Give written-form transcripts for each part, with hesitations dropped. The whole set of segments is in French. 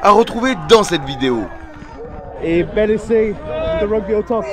à retrouver dans cette vidéo. Et bel essai de rugby au top.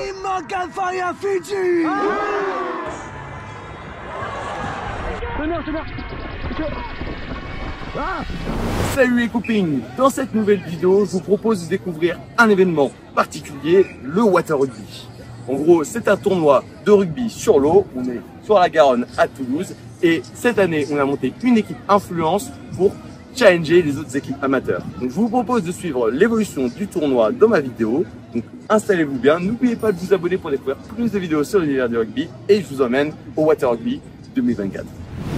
Salut les copines, dans cette nouvelle vidéo, je vous propose de découvrir un événement particulier, le Water Rugby. En gros, c'est un tournoi de rugby sur l'eau, on est sur la Garonne à Toulouse et cette année, on a monté une équipe influence pour challenger les autres équipes amateurs. Donc je vous propose de suivre l'évolution du tournoi dans ma vidéo. Donc installez-vous bien, n'oubliez pas de vous abonner pour découvrir plus de vidéos sur l'univers du rugby et je vous emmène au Water Rugby 2024.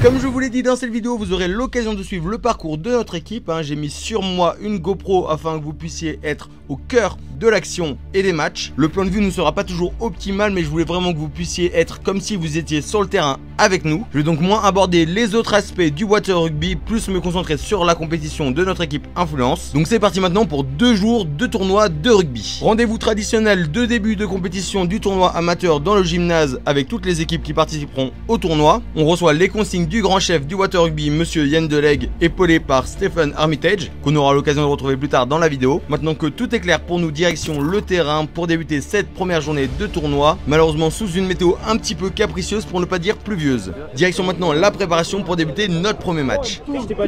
Comme je vous l'ai dit dans cette vidéo, vous aurez l'occasion de suivre le parcours de notre équipe. J'ai mis sur moi une GoPro afin que vous puissiez être au cœur de l'action et des matchs. Le plan de vue ne sera pas toujours optimal, mais je voulais vraiment que vous puissiez être comme si vous étiez sur le terrain avec nous. Je vais donc moins aborder les autres aspects du Water Rugby, plus me concentrer sur la compétition de notre équipe influence. Donc c'est parti maintenant pour 2 jours de tournoi de rugby. Rendez-vous traditionnel de début de compétition du tournoi amateur dans le gymnase avec toutes les équipes qui participeront au tournoi. On reçoit les consignes du grand chef du Water Rugby, monsieur Yann Delegue, épaulé par Stephen Armitage, qu'on aura l'occasion de retrouver plus tard dans la vidéo. Maintenant que tout est clair pour nous, direction le terrain pour débuter cette première journée de tournoi, malheureusement sous une météo un petit peu capricieuse pour ne pas dire pluvieuse. Direction maintenant la préparation pour débuter notre premier match. On se fait pas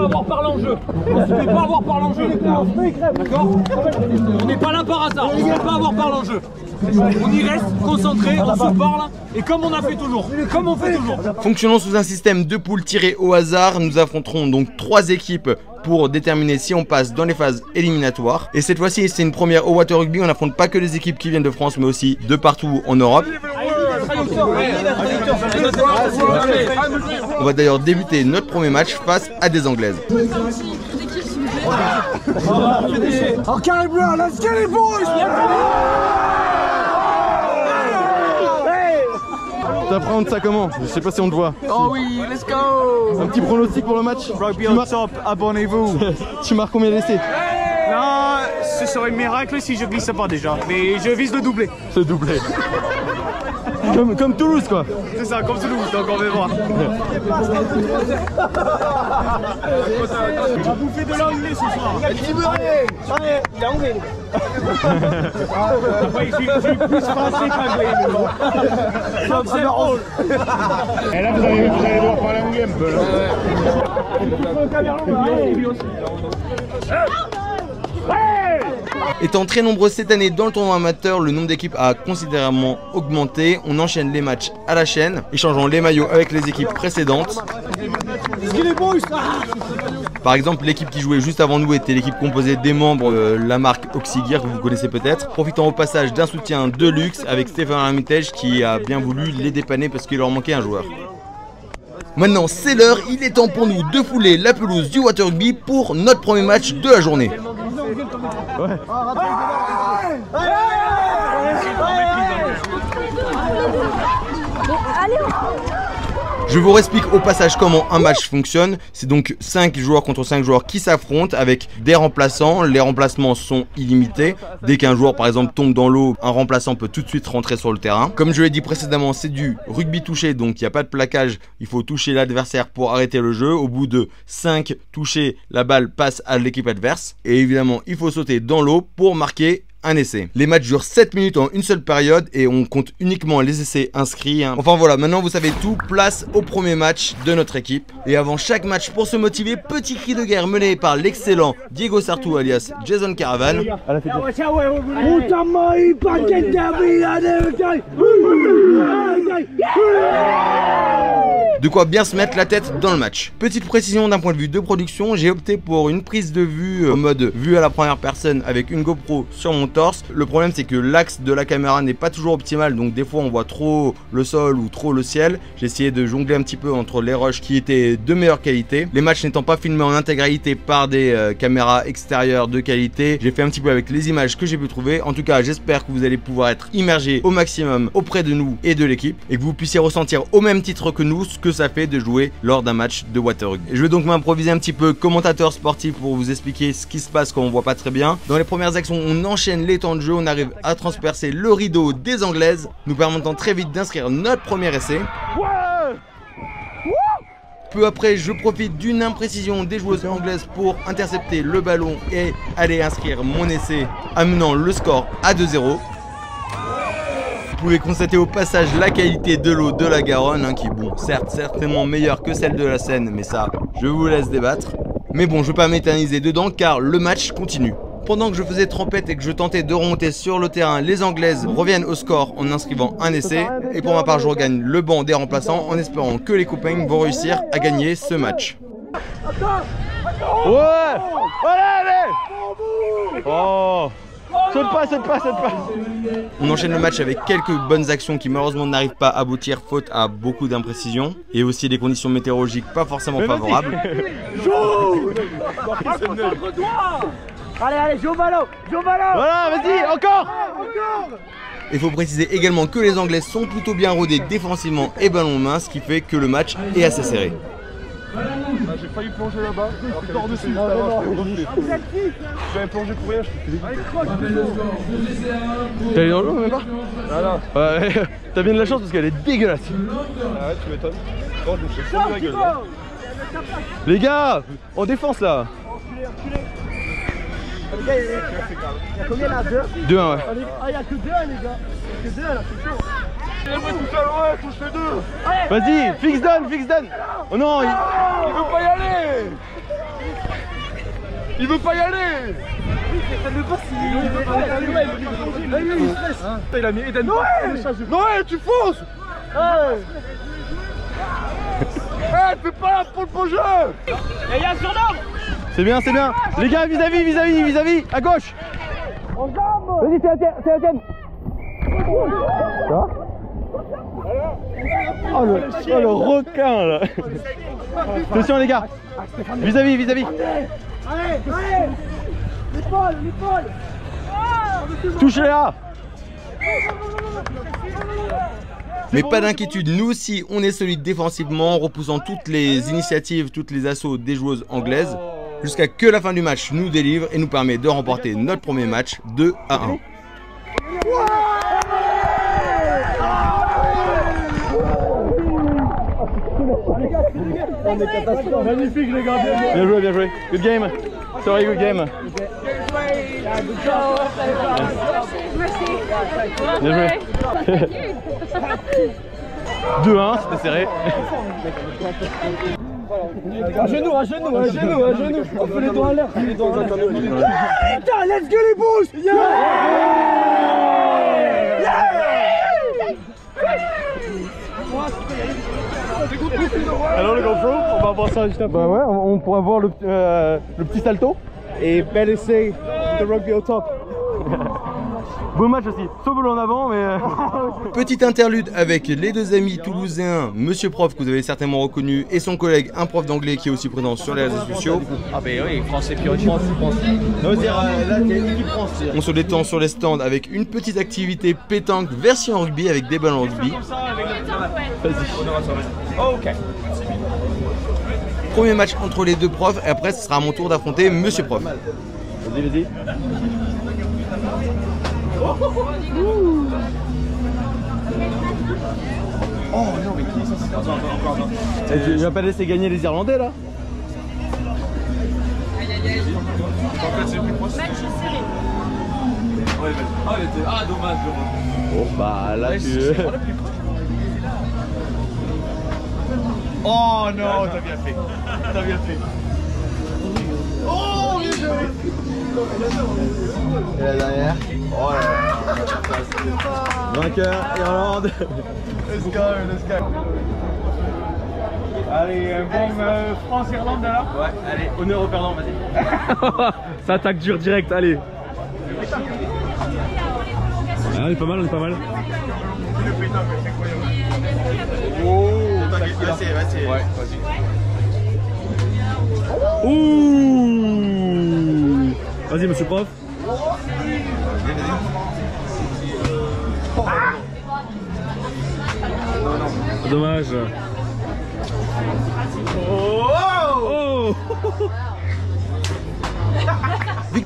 avoir par l'enjeu. On se fait pas avoir par l'enjeu. D'accord? On n'est pas là par hasard. On se fait pas avoir par l'enjeu. On y reste concentré, on se parle et comme on a fait toujours. Comme on fait toujours. Fonctionnant sous un système de poules tirées au hasard, nous affronterons donc 3 équipes pour déterminer si on passe dans les phases éliminatoires. Et cette fois-ci, c'est une première au Water Rugby. On n'affronte pas que les équipes qui viennent de France, mais aussi de partout en Europe. On va d'ailleurs débuter notre premier match face à des Anglaises. T'apprends ça comment? Je sais pas si on te voit. Oh oui, let's go. Un petit pronostic pour le match? Rugby au top, abonnez-vous. Tu marques combien d'essais? Non, ce serait un miracle si je glisse pas déjà. Mais je vise le doublé. Le doublé. Comme Toulouse quoi. C'est ça, comme Toulouse, donc on va voir. On va bouffer de l'anglais ce soir. Il est anglais. Je suis plus français qu'anglais. Donc c'est drôle. Et là vous allez devoir parler anglais un peu. Étant très nombreux cette année dans le tournoi amateur, le nombre d'équipes a considérablement augmenté. On enchaîne les matchs à la chaîne, échangeant les maillots avec les équipes précédentes. Par exemple, l'équipe qui jouait juste avant nous était l'équipe composée des membres la marque Oxygear que vous connaissez peut-être, profitant au passage d'un soutien de luxe avec Stephen Armitage qui a bien voulu les dépanner parce qu'il leur manquait un joueur. Maintenant c'est l'heure, il est temps pour nous de fouler la pelouse du Water Rugby pour notre premier match de la journée. Ouais. Je vous explique au passage comment un match fonctionne. C'est donc 5 joueurs contre 5 joueurs qui s'affrontent avec des remplaçants. Les remplacements sont illimités. Dès qu'un joueur par exemple tombe dans l'eau, un remplaçant peut tout de suite rentrer sur le terrain. Comme je l'ai dit précédemment, c'est du rugby touché, donc il n'y a pas de plaquage. Il faut toucher l'adversaire pour arrêter le jeu. Au bout de 5 touchés, la balle passe à l'équipe adverse. Et évidemment, il faut sauter dans l'eau pour marquer un essai. Les matchs durent 7 minutes en une seule période et on compte uniquement les essais inscrits. Enfin voilà, maintenant vous savez tout, place au premier match de notre équipe. Et avant chaque match, pour se motiver, petit cri de guerre mené par l'excellent Diego Sartou alias Jason Caravan. De quoi bien se mettre la tête dans le match. Petite précision d'un point de vue de production, j'ai opté pour une prise de vue en mode vue à la première personne avec une GoPro sur mon torse. Le problème c'est que l'axe de la caméra n'est pas toujours optimal, donc des fois on voit trop le sol ou trop le ciel. J'ai essayé de jongler un petit peu entre les rushs qui étaient de meilleure qualité. Les matchs n'étant pas filmés en intégralité par des caméras extérieures de qualité, j'ai fait un petit peu avec les images que j'ai pu trouver. En tout cas j'espère que vous allez pouvoir être immergé au maximum auprès de nous et de l'équipe et que vous puissiez ressentir au même titre que nous ce que ça fait de jouer lors d'un match de Water Rugby. Je vais donc m'improviser un petit peu commentateur sportif pour vous expliquer ce qui se passe quand on voit pas très bien. Dans les premières actions, on enchaîne les temps de jeu, on arrive à transpercer le rideau des Anglaises, nous permettant très vite d'inscrire notre premier essai. Peu après, je profite d'une imprécision des joueuses anglaises pour intercepter le ballon et aller inscrire mon essai, amenant le score à 2-0. Vous pouvez constater au passage la qualité de l'eau de la Garonne, hein, qui est bon, certes certainement meilleure que celle de la Seine, mais ça, je vous laisse débattre. Mais bon, je ne vais pas m'éterniser dedans car le match continue. Pendant que je faisais trempette et que je tentais de remonter sur le terrain, les Anglaises reviennent au score en inscrivant un essai. Et pour ma part, je regagne le banc des remplaçants en espérant que les copains vont réussir à gagner ce match. Ouais! Allez! Oh! Saute pas, saute pas, saute pas! On enchaîne le match avec quelques bonnes actions qui malheureusement n'arrivent pas à aboutir faute à beaucoup d'imprécisions et aussi des conditions météorologiques pas forcément favorables. Allez, allez, joue au ballon! Joue au ballon! Voilà, vas-y, encore! Il faut préciser également que les Anglais sont plutôt bien rodés défensivement et ballon main, ce qui fait que le match est assez serré. J'ai failli plonger là-bas, alors qu'elle est dessus. J'avais plongé pour rien, je T'es allé dans l'eau même pas? Ah non. Ouais, t'as bien de la chance parce qu'elle est dégueulasse. Ah ouais, tu m'étonnes. Oh, je me suis fait la gueule. Les gars, en défense là. Les gars, il y a combien là? 2? 2-1, ouais. Ah, il y a que 2, les gars. Il y a que 2 là, c'est chaud. Il est tout seul, ouais, touche les deux. Vas-y, fixe donne, fixe donne. Oh non, Il veut pas y aller. Il veut pas y aller. Ça ne passe, il se laisse. Il a mis Eden. Noël, tu fonces. Fais pas la pole pour le jeu. Et il y a un surnom. c'est bien, c'est bien. Les gars, vis-à-vis, à gauche. Vas-y, c'est la tienne. Ça va? Oh le requin là. Attention les gars. Vis-à-vis. Allez, l'épaule. Touchez là. Mais pas d'inquiétude, nous aussi on est solide défensivement en repoussant toutes les initiatives, toutes les assauts des joueuses anglaises jusqu'à que la fin du match nous délivre et nous permet de remporter notre premier match 2-1. Magnifique les gars, Bien joué. Good game. Sorry, good game. Bien joué. 2-1, c'était serré. À genoux. On fait les doigts à l'air. Putain, let's go les bouches. Alors le GoPro, on va voir ça juste après. Bah ouais, on pourra voir le petit salto. Et bel essai de rugby au top. Beau match aussi, sauf le en avant mais... Petite interlude avec les deux amis toulousains, Monsieur Prof que vous avez certainement reconnu et son collègue, un prof d'anglais qui est aussi présent sur les réseaux sociaux. Ah ben oui, français purité. Non, dire là t'es équipe France. On se détend sur les stands avec une petite activité pétanque version rugby avec des ballons rugby. Ok. Premier match entre les deux profs et après ce sera à mon tour d'affronter Monsieur Prof. Vas-y. Oh non, mais qui ça? Attends. Tu vas pas laisser gagner les Irlandais là? En fait, c'est le plus proche. Ah, dommage. Oh bah là tu... Oh non, t'as bien fait. Oh, bien joué. Et là derrière. Oh là là. Vainqueur, Irlande. Let's go. Allez, un bon France-Irlande alors. Ouais, allez, honneur au perdant, vas-y. Ça attaque dur direct, allez. Ah, on est pas mal. Oh, vas-y. Ouais, vas-y. Ouh. Vas-y, Monsieur Prof. Dommage. Oh.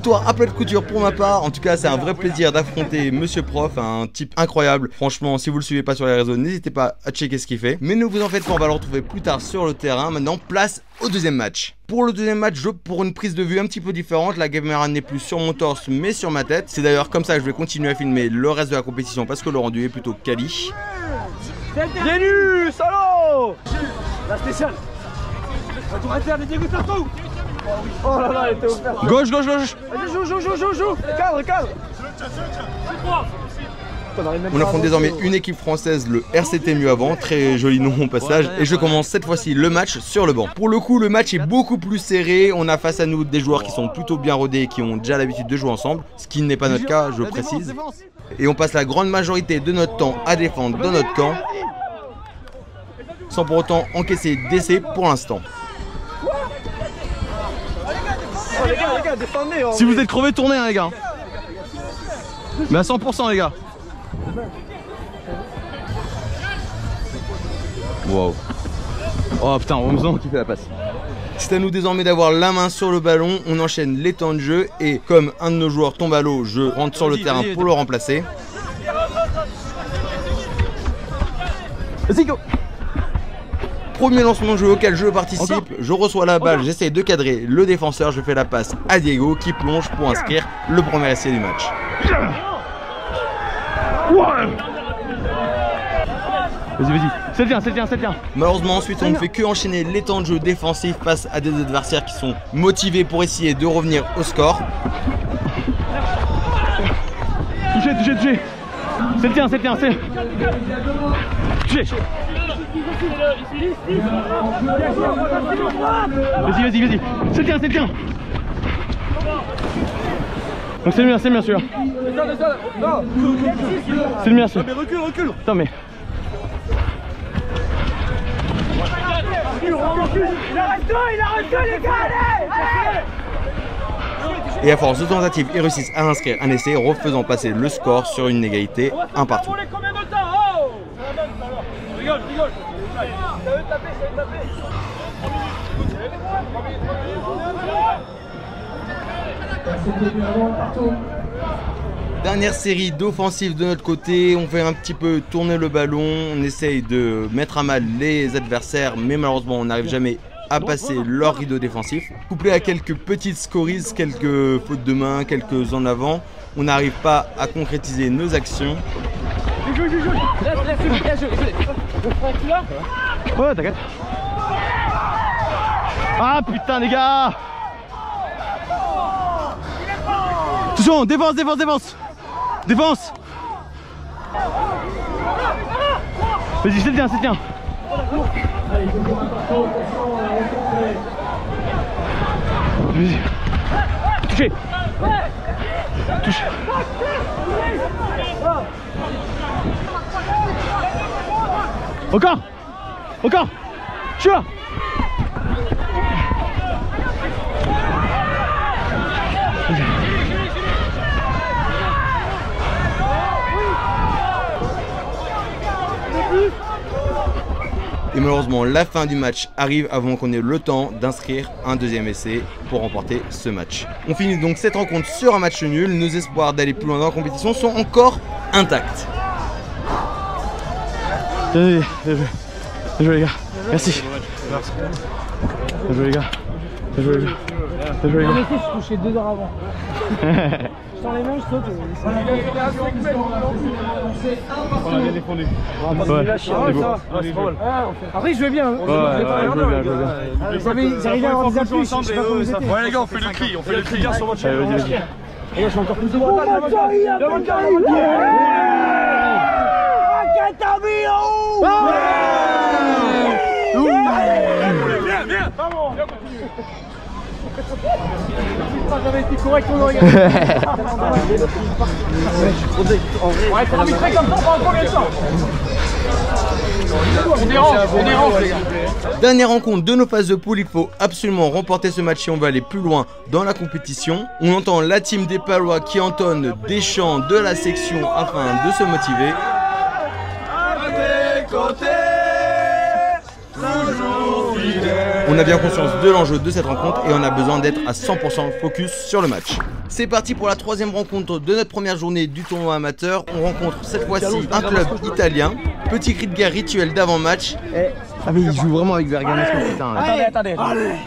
Victoire à plat de couture pour ma part. En tout cas, c'est un vrai plaisir d'affronter Monsieur Prof, un type incroyable. Franchement, si vous le suivez pas sur les réseaux, n'hésitez pas à checker ce qu'il fait. Mais ne vous en faites pas, on va le retrouver plus tard sur le terrain. Maintenant, place au deuxième match. Pour le deuxième match, j'opte pour une prise de vue un petit peu différente. La caméra n'est plus sur mon torse, mais sur ma tête. C'est d'ailleurs comme ça que je vais continuer à filmer le reste de la compétition parce que le rendu est plutôt quali. Bienvenue, salaud. La spéciale. La tour interne, les dégoûts partout. Oh là là, elle était offerte. Gauche, gauche, gauche. Vas-y, joue. Cadre. On affronte désormais une équipe française, le RCT Mieux Avant, très joli nom au passage, et je commence cette fois-ci le match sur le banc. Pour le coup, le match est beaucoup plus serré, on a face à nous des joueurs qui sont plutôt bien rodés et qui ont déjà l'habitude de jouer ensemble, ce qui n'est pas notre cas, je précise. Et on passe la grande majorité de notre temps à défendre dans notre camp, sans pour autant encaisser d'essais pour l'instant. Oh les gars, défendez. Si vous êtes crevés, tournez hein les gars. Mais à 100% les gars. Wow. Oh putain, heureusement qui fait la passe. C'est à nous désormais d'avoir la main sur le ballon, on enchaîne les temps de jeu et comme un de nos joueurs tombe à l'eau, je rentre sur le terrain pour le remplacer. Vas-y go. Premier lancement de jeu auquel je participe, je reçois la balle, j'essaie de cadrer le défenseur, je fais la passe à Diego qui plonge pour inscrire le premier essai du match. Vas-y, c'est bien. Malheureusement ensuite on ne fait que enchaîner les temps de jeu défensifs face à des adversaires qui sont motivés pour essayer de revenir au score. Touché. C'est le tien. Touché. Vas-y. C'est le tien. Donc c'est le mien celui-là. C'est le mien celui-là. Mais recule. Attends mais. Il arrête les gars, allez. Et à force de tentatives, ils réussissent à inscrire un essai, refaisant passer le score sur une égalité 1 partout. Combien de temps? Rigole. Dernière série d'offensives de notre côté, on fait un petit peu tourner le ballon, on essaye de mettre à mal les adversaires, mais malheureusement on n'arrive jamais à passer leur rideau défensif. Couplé à quelques petites scories, quelques fautes de main, quelques en avant, on n'arrive pas à concrétiser nos actions. Ouais, t'inquiète. Ah putain les gars. Attention, défense. Vas-y, c'est le tien. Vas-y. Touché. Encore. Je suis là. Et malheureusement, la fin du match arrive avant qu'on ait le temps d'inscrire un deuxième essai pour remporter ce match. On finit donc cette rencontre sur un match nul. Nos espoirs d'aller plus loin dans la compétition sont encore intacts. Bien joué les gars. Merci. Bien joué les gars. Je touchais 2 heures avant. Je sens les mains, je saute. On a bien défendu. Ouais, Après, je vais bien. Ils arrivaient à avoir des appuis. Ouais les gars, on fait le cri sur votre chaîne. vas-y. Je suis encore plus de droite. J'avais été correct, on aurait gagné. Ouais, t'as arbitré comme ça pendant combien de temps? On dérange les gars. Dernière rencontre de nos phases de poule, il faut absolument remporter ce match si on veut aller plus loin dans la compétition. On entend la team des Palois qui entonne des chants de la section afin de se motiver. À tes côtés, toujours fidèle. On a bien conscience de l'enjeu de cette rencontre et on a besoin d'être à 100% focus sur le match. C'est parti pour la troisième rencontre de notre première journée du tournoi amateur. On rencontre cette fois-ci un club italien. Petit cri de guerre rituel d'avant-match. Ah mais il joue vraiment avec Bergamasco, putain. Attendez.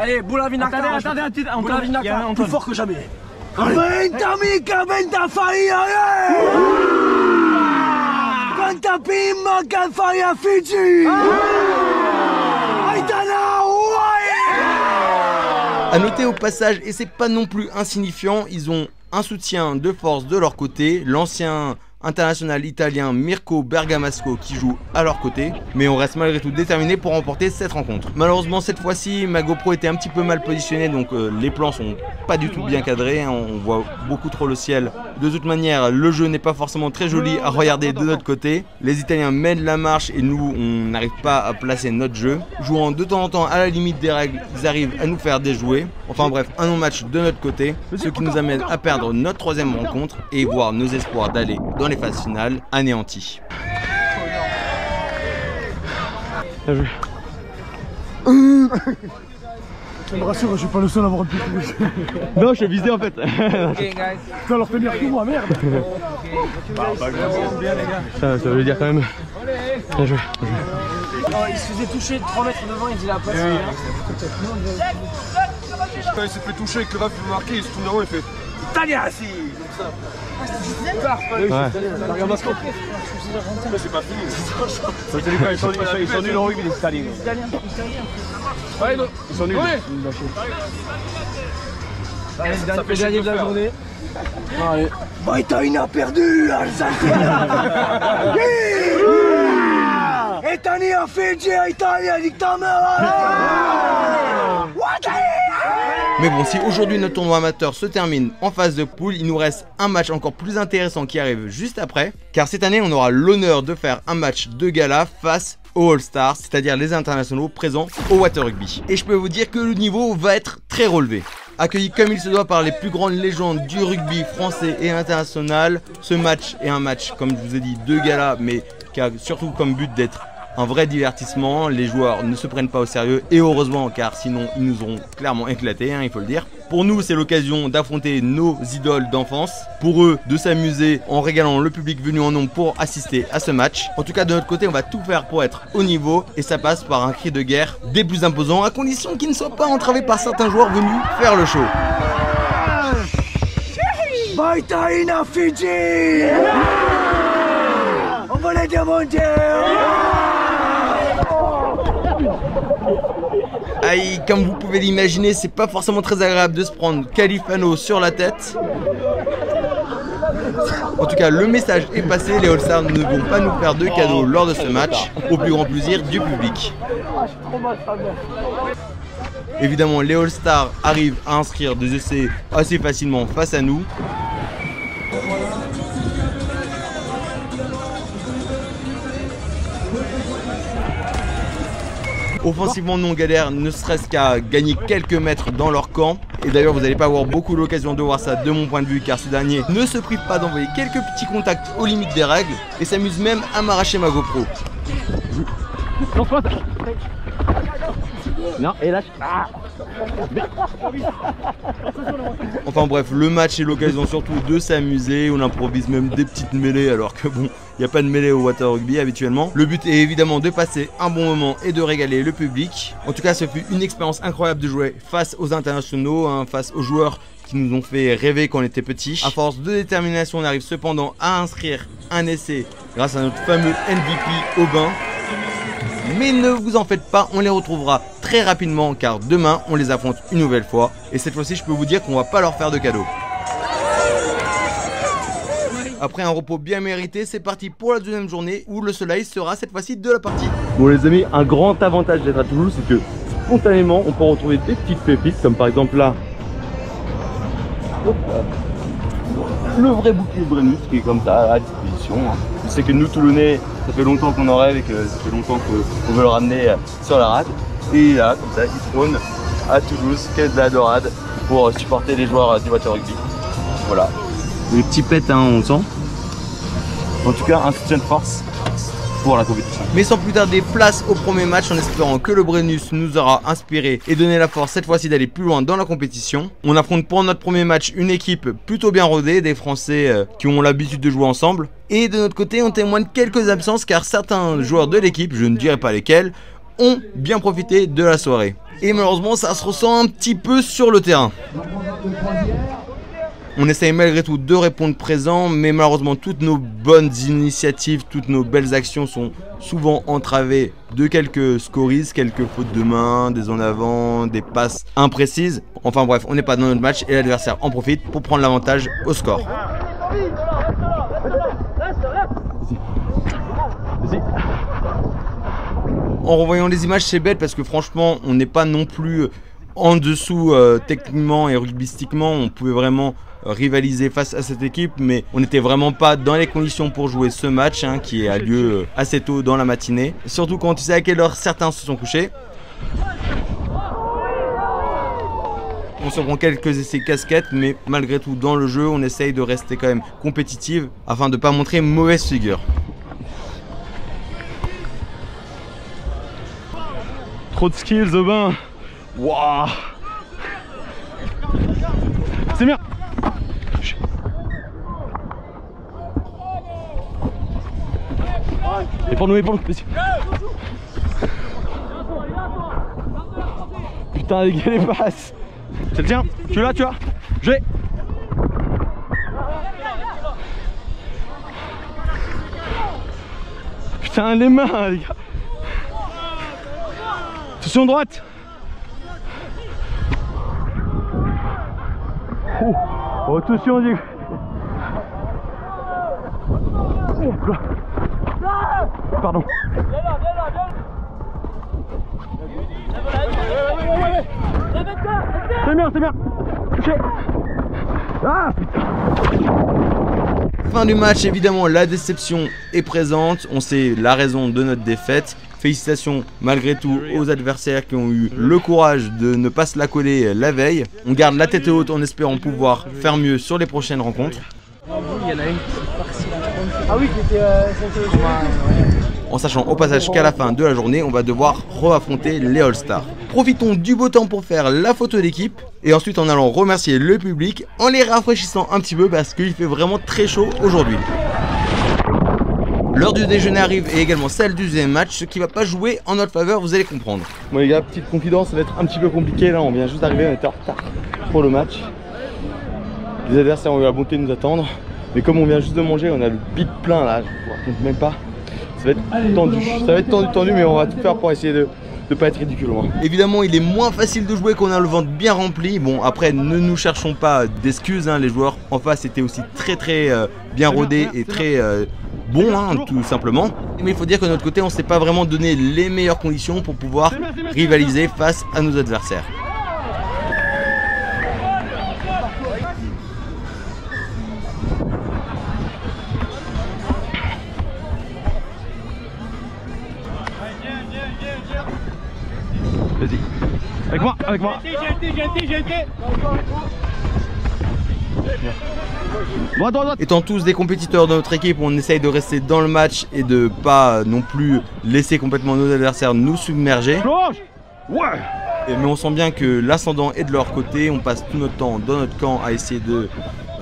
Allez, Boulavinac. Attendez, Boulavinac, plus fort que jamais. Venta mica, venta faia, Venta pimma, can faia Fiji. Aitana, A noter au passage, et c'est pas non plus insignifiant, ils ont un soutien de force de leur côté, l'ancien international italien Mirko Bergamasco qui joue à leur côté, mais on reste malgré tout déterminé pour remporter cette rencontre. Malheureusement cette fois-ci ma GoPro était un petit peu mal positionnée, donc les plans sont pas du tout bien cadrés, hein, on voit beaucoup trop le ciel. De toute manière le jeu n'est pas forcément très joli à regarder de notre côté. Les Italiens mènent la marche et nous on n'arrive pas à placer notre jeu. Jouant de temps en temps à la limite des règles, ils arrivent à nous faire déjouer. Enfin bref, un non-match de notre côté, ce qui nous amène à perdre notre troisième rencontre et voir nos espoirs d'aller dans les phases finales anéantis. Bien joué. Ça me rassure, je suis pas le seul à avoir le plus. Non, je suis visé en fait. Tu vas leur tenir que moi, merde. Ça veut dire quand même. Bien joué. Il se faisait toucher 3 mètres devant, il dit la passe. Quand il s'est fait toucher et que le ref lui marqué, il se tourne devant et il fait Italia, si. Bergamasco. Mais c'est pas fini. Ils sont nuls en rugby les Italiens. Ils sont nuls. Ça fait gagner de la journée. Allez. Baitaina perdu, Italia, Fiji, Italia, Mais bon, si aujourd'hui notre tournoi amateur se termine en phase de poule, il nous reste un match encore plus intéressant qui arrive juste après, car cette année on aura l'honneur de faire un match de gala face aux All-Stars, c'est-à-dire les internationaux présents au Water Rugby. Et je peux vous dire que le niveau va être très relevé. Accueilli comme il se doit par les plus grandes légendes du rugby français et international, ce match est un match, comme je vous ai dit, de gala, mais qui a surtout comme but d'être un vrai divertissement. Les joueurs ne se prennent pas au sérieux et heureusement, car sinon ils nous auront clairement éclaté, hein, il faut le dire. Pour nous c'est l'occasion d'affronter nos idoles d'enfance, pour eux de s'amuser en régalant le public venu en nombre pour assister à ce match. En tout cas de notre côté on va tout faire pour être au niveau et ça passe par un cri de guerre des plus imposants, à condition qu'ils ne soient pas entravés par certains joueurs venus faire le show. Baitaina, Fiji. On va les démonter. Aïe, comme vous pouvez l'imaginer, c'est pas forcément très agréable de se prendre Califano sur la tête. En tout cas, le message est passé, les All-Stars ne vont pas nous faire de cadeaux lors de ce match, au plus grand plaisir du public. Évidemment, les All-Stars arrivent à inscrire des essais assez facilement face à nous. Offensivement, nous on galère ne serait-ce qu'à gagner quelques mètres dans leur camp. Et d'ailleurs, vous n'allez pas avoir beaucoup l'occasion de voir ça de mon point de vue, car ce dernier ne se prive pas d'envoyer quelques petits contacts aux limites des règles et s'amuse même à m'arracher ma GoPro. Non, et lâche. Enfin bref, le match est l'occasion surtout de s'amuser. On improvise même des petites mêlées alors que bon, il n'y a pas de mêlée au Water Rugby habituellement. Le but est évidemment de passer un bon moment et de régaler le public. En tout cas, ce fut une expérience incroyable de jouer face aux internationaux, hein, face aux joueurs qui nous ont fait rêver quand on était petits. À force de détermination, on arrive cependant à inscrire un essai grâce à notre fameux MVP Aubin. Mais ne vous en faites pas, on les retrouvera très rapidement car demain on les affronte une nouvelle fois. Et cette fois-ci je peux vous dire qu'on va pas leur faire de cadeau. Après un repos bien mérité, c'est parti pour la deuxième journée où le soleil sera cette fois-ci de la partie. Bon les amis, un grand avantage d'être à Toulouse, c'est que spontanément on peut retrouver des petites pépites comme par exemple là. Le vrai bouclier de Brennus qui est comme ça à disposition. Je sais que nous Toulonnais, ça fait longtemps qu'on en rêve et que ça fait longtemps qu'on veut le ramener sur la rade. Et là, comme ça, il trône à Toulouse, quai de la Dorade, pour supporter les joueurs du Water Rugby. Voilà. Les petits pets, hein, on sent. En tout cas, un soutien de force pour la compétition. Mais sans plus tarder, place au premier match en espérant que le Brennus nous aura inspiré et donné la force cette fois-ci d'aller plus loin dans la compétition. On affronte pour notre premier match une équipe plutôt bien rodée, des Français qui ont l'habitude de jouer ensemble. Et de notre côté, on témoigne quelques absences car certains joueurs de l'équipe, je ne dirai pas lesquels, ont bien profité de la soirée. Et malheureusement, ça se ressent un petit peu sur le terrain. On essaye malgré tout de répondre présent, mais malheureusement toutes nos bonnes initiatives, toutes nos belles actions sont souvent entravées de quelques scories, quelques fautes de main, des en avant, des passes imprécises. Enfin bref, on n'est pas dans notre match et l'adversaire en profite pour prendre l'avantage au score. En revoyant les images, c'est bête parce que franchement, on n'est pas non plus en dessous techniquement et rugbystiquement. On pouvait vraiment rivaliser face à cette équipe, mais on n'était vraiment pas dans les conditions pour jouer ce match qui a lieu assez tôt dans la matinée. Surtout quand tu sais à quelle heure certains se sont couchés. On se prend quelques essais casquettes, mais malgré tout dans le jeu, on essaye de rester quand même compétitive afin de ne pas montrer mauvaise figure. Trop de skills, Aubin. Waouh. C'est bien. Et pour nous, vas-y. Putain, les gars, les passes. C'est le tien. Tu l'as, tu as. J'ai. Putain, les mains, les gars. Attention droite. Oh, attention Diego. Pardon. C'est bien, c'est bien. Touché. Ah putain. Fin du match, évidemment la déception est présente, on sait la raison de notre défaite. Félicitations malgré tout aux adversaires qui ont eu le courage de ne pas se la coller la veille. On garde la tête haute en espérant pouvoir faire mieux sur les prochaines rencontres. En sachant au passage qu'à la fin de la journée, on va devoir re-affronter les All-Stars. Profitons du beau temps pour faire la photo d'équipe et ensuite en allant remercier le public en les rafraîchissant un petit peu parce qu'il fait vraiment très chaud aujourd'hui. L'heure du déjeuner arrive et également celle du deuxième match, ce qui va pas jouer en notre faveur, vous allez comprendre. Bon les gars, petite confidence, ça va être un petit peu compliqué là, on vient juste d'arriver, on était en retard pour le match. Les adversaires ont eu la bonté de nous attendre, mais comme on vient juste de manger, on a le bide plein là, je vous raconte même pas. Ça va être tendu, tendu, mais on va tout faire pour essayer de pas être ridicule au moins. Évidemment, il est moins facile de jouer qu'on a le ventre bien rempli. Bon, après, ne nous cherchons pas d'excuses, les joueurs en face étaient aussi très bien rodés et très bons, tout simplement. Mais il faut dire que de notre côté, on ne s'est pas vraiment donné les meilleures conditions pour pouvoir rivaliser face à nos adversaires. Vas-y. Avec moi, avec moi. J'ai été. Droite. Étant tous des compétiteurs de notre équipe, on essaye de rester dans le match et de pas non plus laisser complètement nos adversaires nous submerger. Ouais. Mais on sent bien que l'ascendant est de leur côté, on passe tout notre temps dans notre camp à essayer de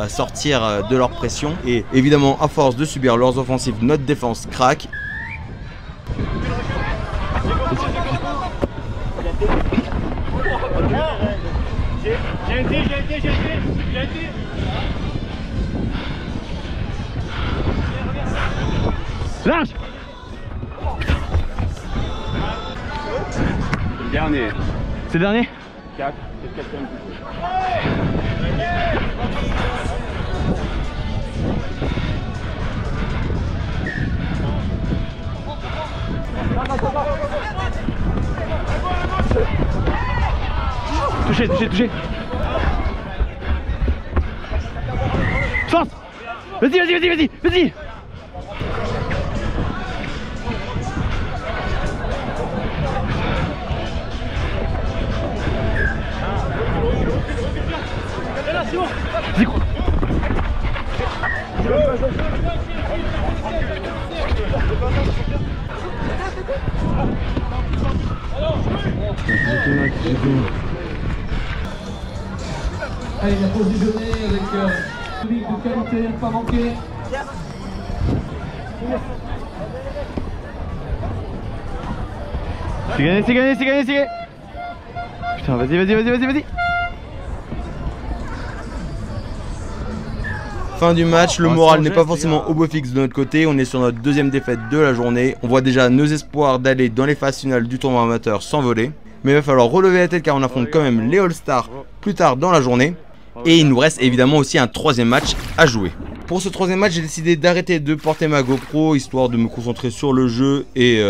sortir de leur pression. Et évidemment, à force de subir leurs offensives, notre défense craque. J'ai été. Lâche. Le dernier. C'est le dernier. 4. Touché. Chance. Vas-y. Allez, la pause déjeuner avec public de qualité, pas manquer. C'est gagné, c'est gagné, c'est gagné, c'est gagné. Putain, vas-y. Fin du match, le moral n'est pas forcément au beau fixe de notre côté, on est sur notre deuxième défaite de la journée. On voit déjà nos espoirs d'aller dans les phases finales du tournoi amateur s'envoler. Mais il va falloir relever la tête car on affronte quand même les All-Stars plus tard dans la journée. Et il nous reste évidemment aussi un troisième match à jouer. Pour ce troisième match, j'ai décidé d'arrêter de porter ma GoPro histoire de me concentrer sur le jeu et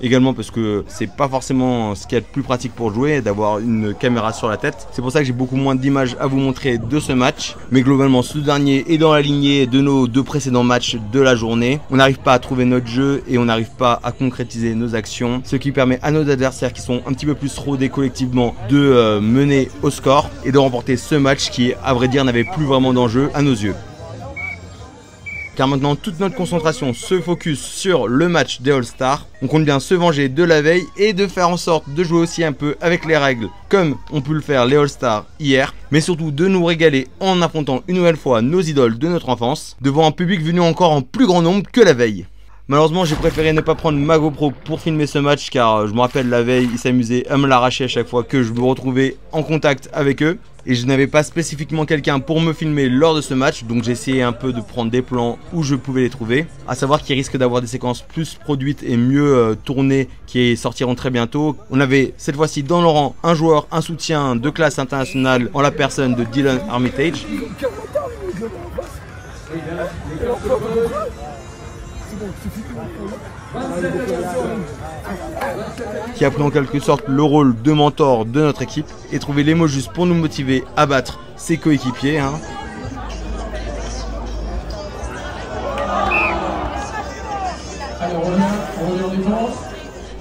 également parce que c'est pas forcément ce qu'il y a de plus pratique pour jouer, d'avoir une caméra sur la tête. C'est pour ça que j'ai beaucoup moins d'images à vous montrer de ce match. Mais globalement, ce dernier est dans la lignée de nos deux précédents matchs de la journée. On n'arrive pas à trouver notre jeu et on n'arrive pas à concrétiser nos actions, ce qui permet à nos adversaires qui sont un petit peu plus rodés collectivement de mener au score et de remporter ce match qui, à vrai dire, n'avait plus vraiment d'enjeu à nos yeux. Car maintenant toute notre concentration se focus sur le match des All-Stars. On compte bien se venger de la veille et de faire en sorte de jouer aussi un peu avec les règles comme ont pu le faire les All-Stars hier. Mais surtout de nous régaler en affrontant une nouvelle fois nos idoles de notre enfance devant un public venu encore en plus grand nombre que la veille. Malheureusement j'ai préféré ne pas prendre ma GoPro pour filmer ce match car je me rappelle la veille ils s'amusaient à me l'arracher à chaque fois que je me retrouvais en contact avec eux. Et je n'avais pas spécifiquement quelqu'un pour me filmer lors de ce match, donc j'ai essayé un peu de prendre des plans où je pouvais les trouver. À savoir qu'il risque d'avoir des séquences plus produites et mieux tournées qui sortiront très bientôt. On avait cette fois-ci dans le rang un joueur, un soutien de classe internationale en la personne de Dylan Armitage. Qui a pris en quelque sorte le rôle de mentor de notre équipe et trouvé les mots justes pour nous motiver à battre ses coéquipiers.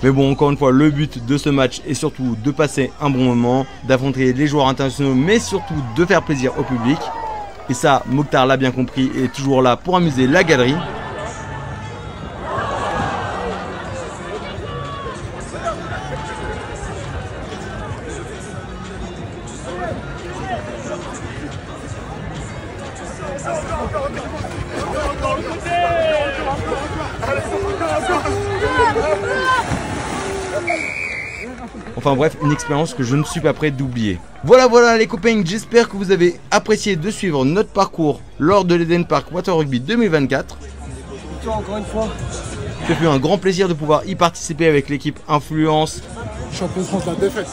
Mais bon, encore une fois, le but de ce match est surtout de passer un bon moment, d'affronter les joueurs internationaux, mais surtout de faire plaisir au public. Et ça, Mokhtar l'a bien compris et est toujours là pour amuser la galerie. Enfin bref, une expérience que je ne suis pas prêt d'oublier. Voilà les copains, j'espère que vous avez apprécié de suivre notre parcours lors de l'Eden Park Water Rugby 2024. Encore une fois. Ce fut un grand plaisir de pouvoir y participer avec l'équipe Influence. Champion de France de la défaite.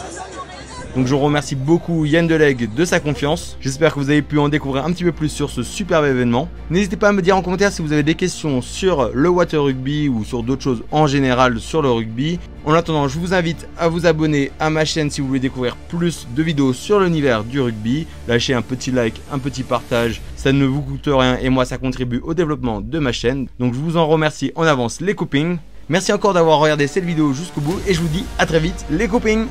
Donc je remercie beaucoup Yann Delegue de sa confiance. J'espère que vous avez pu en découvrir un petit peu plus sur ce superbe événement. N'hésitez pas à me dire en commentaire si vous avez des questions sur le water rugby ou sur d'autres choses en général sur le rugby. En attendant, je vous invite à vous abonner à ma chaîne si vous voulez découvrir plus de vidéos sur l'univers du rugby. Lâchez un petit like, un petit partage, ça ne vous coûte rien et moi ça contribue au développement de ma chaîne. Donc je vous en remercie en avance les copains. Merci encore d'avoir regardé cette vidéo jusqu'au bout et je vous dis à très vite les copains.